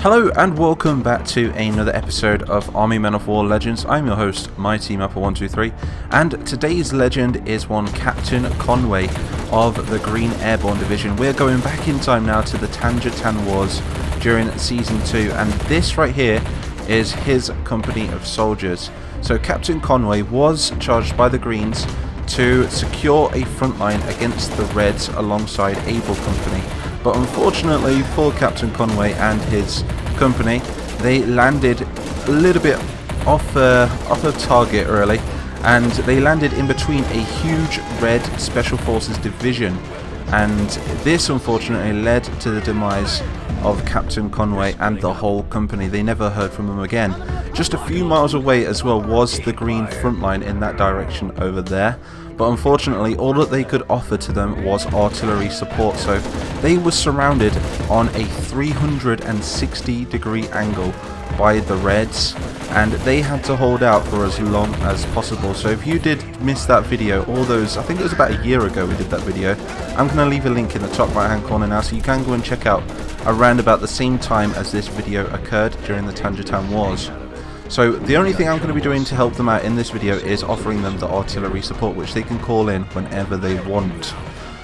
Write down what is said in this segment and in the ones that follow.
Hello and welcome back to another episode of Army Men of War Legends. I'm your host, MyTeamUpper123, and today's legend is one Captain Conway of the Green Airborne Division. We're going back in time now to the Tanger-Tan Wars during Season 2, and this right here is his company of soldiers. So Captain Conway was charged by the Greens to secure a front line against the Reds alongside Able Company. But unfortunately for Captain Conway and his company, they landed a little bit off of target really, and they landed in between a huge Red Special Forces division, and this unfortunately led to the demise of Captain Conway and the whole company. They never heard from him again. Just a few miles away as well was the Green front line in that direction over there, but unfortunately all that they could offer to them was artillery support, so they were surrounded on a 360-degree angle by the Reds, and they had to hold out for as long as possible. So if you did miss that video, all those, I think it was about a year ago we did that video, I'm going to leave a link in the top right hand corner now, so you can go and check out around about the same time as this video occurred during the Tanger-Tan Wars. So the only thing I'm going to be doing to help them out in this video is offering them the artillery support, which they can call in whenever they want.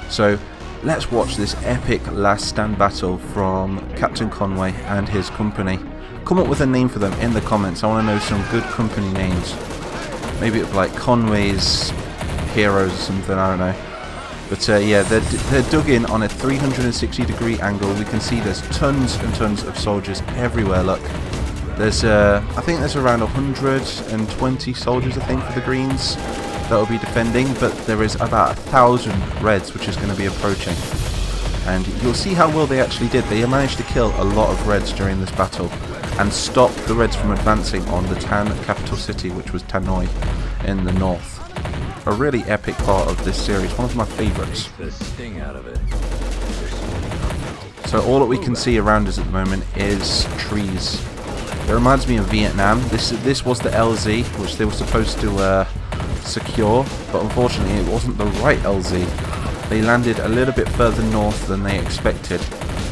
So let's watch this epic last stand battle from Captain Conway and his company. Come up with a name for them in the comments. I want to know some good company names. Maybe it'd be like Conway's Heroes or something, I don't know. But yeah, they're dug in on a 360-degree angle. We can see there's tons and tons of soldiers everywhere, look. There's, I think there's around 120 soldiers, I think, for the Greens that will be defending, but there is about 1,000 Reds which is going to be approaching. And you'll see how well they actually did. They managed to kill a lot of Reds during this battle and stop the Reds from advancing on the Tan capital city, which was Hanoi in the north. A really epic part of this series, one of my favourites. So all that we can see around us at the moment is trees. It reminds me of Vietnam. This was the LZ, which they were supposed to secure, but unfortunately it wasn't the right LZ. They landed a little bit further north than they expected,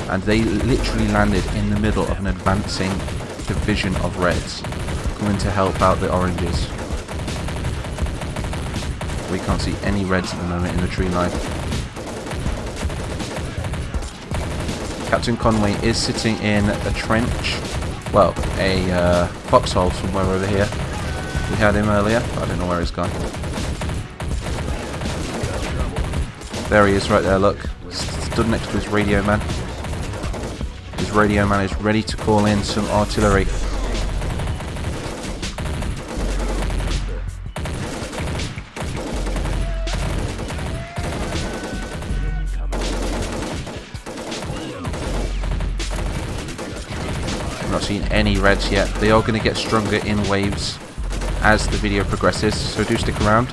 and they literally landed in the middle of an advancing division of Reds, coming to help out the Oranges. We can't see any Reds at the moment in the tree line. Captain Conway is sitting in a trench. Well, a foxhole somewhere over here. We had him earlier, but I don't know where he's gone. There he is right there, look. Stood next to his radio man. His radio man is ready to call in some artillery. Not seen any Reds yet. They are going to get stronger in waves as the video progresses, so do stick around,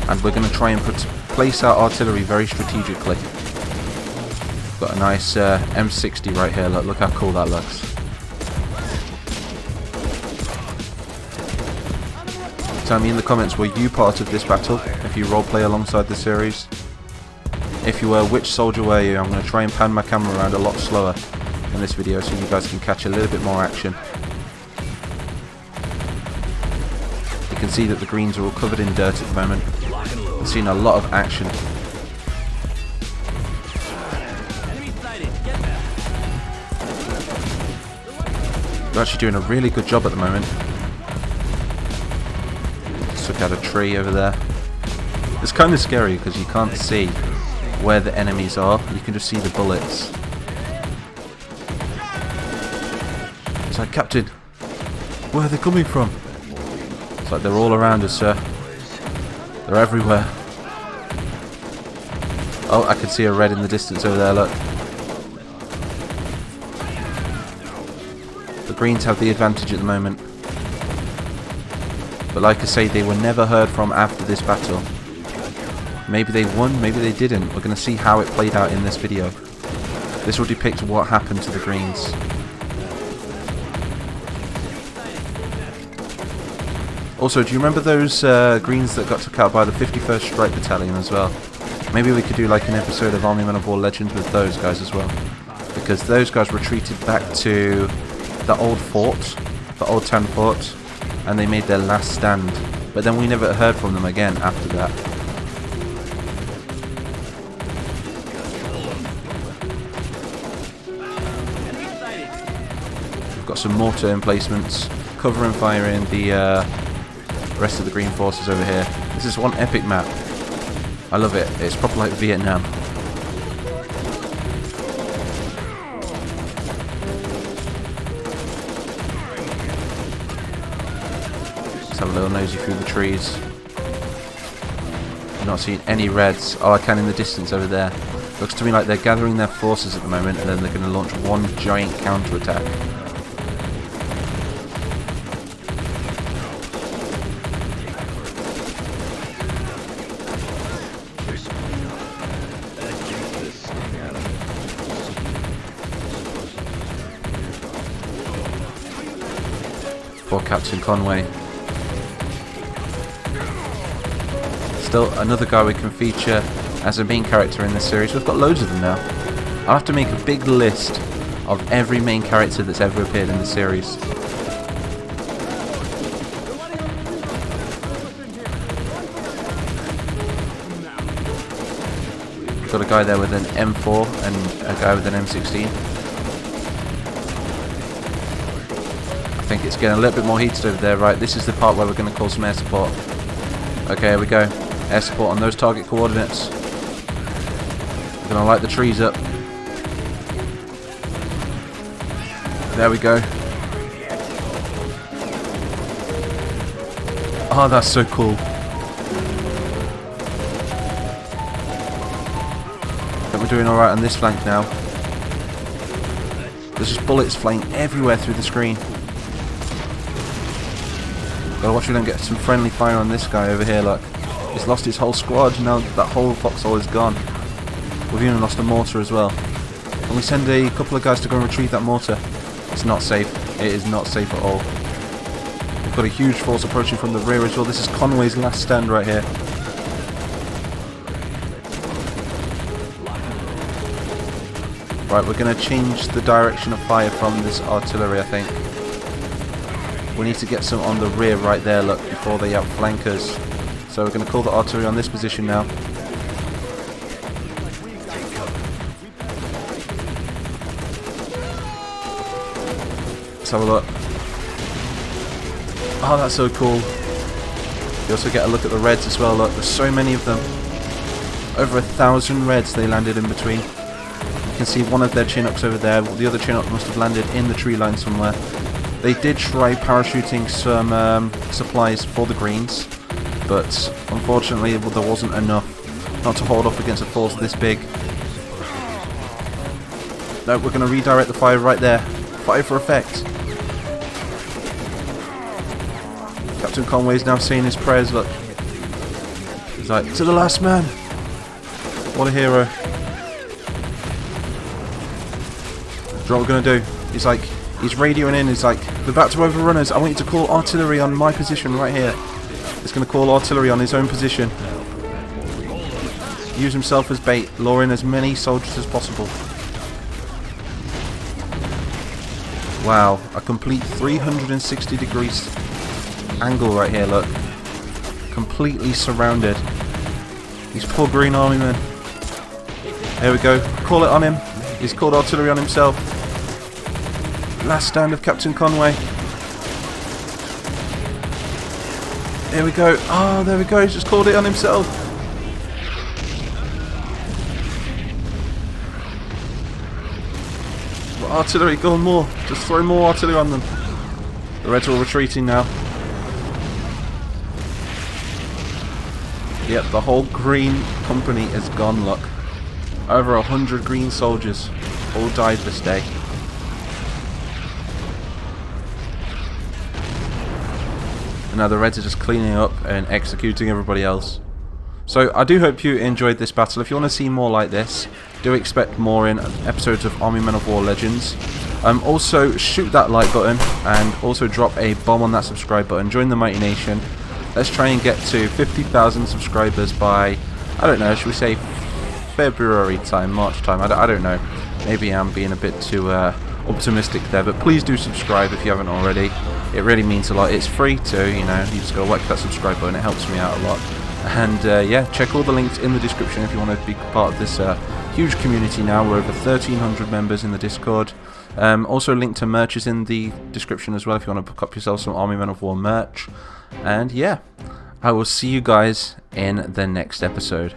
and we're going to try and place our artillery very strategically. Got a nice M60 right here. Look how cool that looks. Tell me in the comments, were you part of this battle if you roleplay alongside the series? If you were, which soldier were you? I'm going to try and pan my camera around a lot slower in this video so you guys can catch a little bit more action. You can see that the Greens are all covered in dirt at the moment. We've seen a lot of action. We're actually doing a really good job at the moment. Just took out a tree over there. It's kind of scary because you can't see where the enemies are. You can just see the bullets. It's like, Captain, where are they coming from? It's like they're all around us, sir. They're everywhere. Oh, I can see a Red in the distance over there, look. The Greens have the advantage at the moment. But like I say, they were never heard from after this battle. Maybe they won, maybe they didn't. We're going to see how it played out in this video. This will depict what happened to the Greens. Also, do you remember those Greens that got took out by the 51st Strike Battalion as well? Maybe we could do like an episode of Army Men of War Legends with those guys as well. Because those guys retreated back to the old fort, the old town fort, and they made their last stand. But then we never heard from them again after that. We've got some mortar emplacements, covering fire in the rest of the green forces over here. This is one epic map. I love it. It's proper like Vietnam. Let's have a little nosy through the trees. I'm not seeing any reds. Oh, I can in the distance over there. Looks to me like they're gathering their forces at the moment, and then they're going to launch one giant counter-attack. For Captain Conway. Still another guy we can feature as a main character in this series. We've got loads of them now. I'll have to make a big list of every main character that's ever appeared in the series. Got a guy there with an M4 and a guy with an M16. I think it's getting a little bit more heated over there. Right, this is the part where we're going to call some air support. Okay, here we go. Air support on those target coordinates. We're going to light the trees up. There we go. Oh, that's so cool. I think we're doing alright on this flank now. There's just bullets flying everywhere through the screen. Gotta watch we don't get some friendly fire on this guy over here, look. He's lost his whole squad, now that whole foxhole is gone. We've even lost a mortar as well. Can we send a couple of guys to go and retrieve that mortar? It's not safe. It is not safe at all. We've got a huge force approaching from the rear as well. This is Conway's last stand right here. Right, we're going to change the direction of fire from this artillery, I think. We need to get some on the rear right there, look, before they outflank us. So we're going to call the artillery on this position now. Let's have a look. Oh, that's so cool. You also get a look at the reds as well, look, there's so many of them. Over 1,000 reds they landed in between. You can see one of their Chinooks over there. The other Chinook must have landed in the tree line somewhere. They did try parachuting some supplies for the Greens, but unfortunately there wasn't enough not to hold off against a force this big. No, we're going to redirect the fire right there. Fire for effect. Captain Conway's now saying his prayers, look. He's like, to the last man. What a hero. Do you know what we're going to do? He's like, he's radioing in, he's like, they're about to overrun us, I want you to call artillery on my position right here. He's going to call artillery on his own position. Use himself as bait, lure in as many soldiers as possible. Wow, a complete 360 degrees angle right here, look. Completely surrounded. These poor green army men. There we go, call it on him. He's called artillery on himself. Last stand of Captain Conway. There we go. Oh, there we go. He's just called it on himself. But artillery, go on more. Just throw more artillery on them. The Reds are retreating now. Yep, the whole green company is gone, look. Over 100 green soldiers all died this day. And now the Reds are just cleaning up and executing everybody else. So I do hope you enjoyed this battle. If you want to see more like this, do expect more in episodes of Army Men of War Legends. Also shoot that like button and also drop a bomb on that subscribe button. Join the Mighty Nation. Let's try and get to 50,000 subscribers by, I don't know, should we say February time, March time, I don't know. Maybe I'm being a bit too optimistic there, but please do subscribe if you haven't already. It really means a lot. It's free too, you know, you just gotta whack that subscribe button, it helps me out a lot. And yeah, check all the links in the description if you want to be part of this huge community now. We're over 1,300 members in the Discord. Also, link to merch is in the description as well if you want to pick up yourself some Army Men of War merch. And yeah, I will see you guys in the next episode.